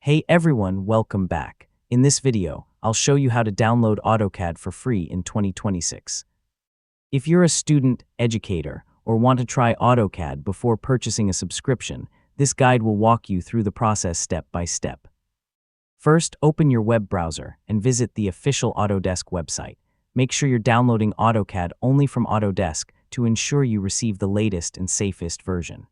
Hey everyone, welcome back. In this video, I'll show you how to download AutoCAD for free in 2026. If you're a student, educator, or want to try AutoCAD before purchasing a subscription, this guide will walk you through the process step by step. First, open your web browser and visit the official Autodesk website. Make sure you're downloading AutoCAD only from Autodesk to ensure you receive the latest and safest version.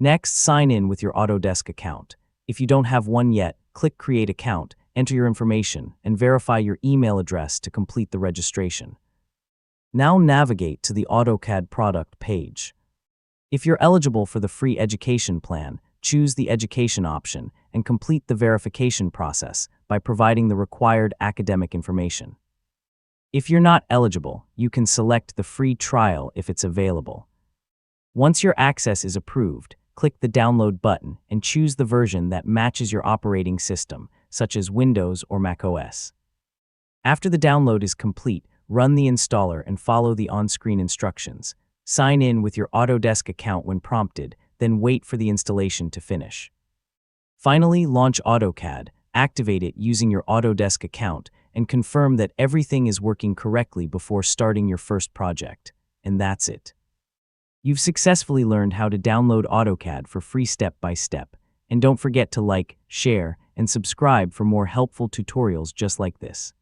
Next, sign in with your Autodesk account. If you don't have one yet, click Create Account, enter your information, and verify your email address to complete the registration. Now navigate to the AutoCAD product page. If you're eligible for the free education plan, choose the education option and complete the verification process by providing the required academic information. If you're not eligible, you can select the free trial if it's available. Once your access is approved, click the download button and choose the version that matches your operating system, such as Windows or macOS. After the download is complete, run the installer and follow the on-screen instructions. Sign in with your Autodesk account when prompted, then wait for the installation to finish. Finally, launch AutoCAD, activate it using your Autodesk account, and confirm that everything is working correctly before starting your first project. And that's it. You've successfully learned how to download AutoCAD for free step by step, and don't forget to like, share, and subscribe for more helpful tutorials just like this.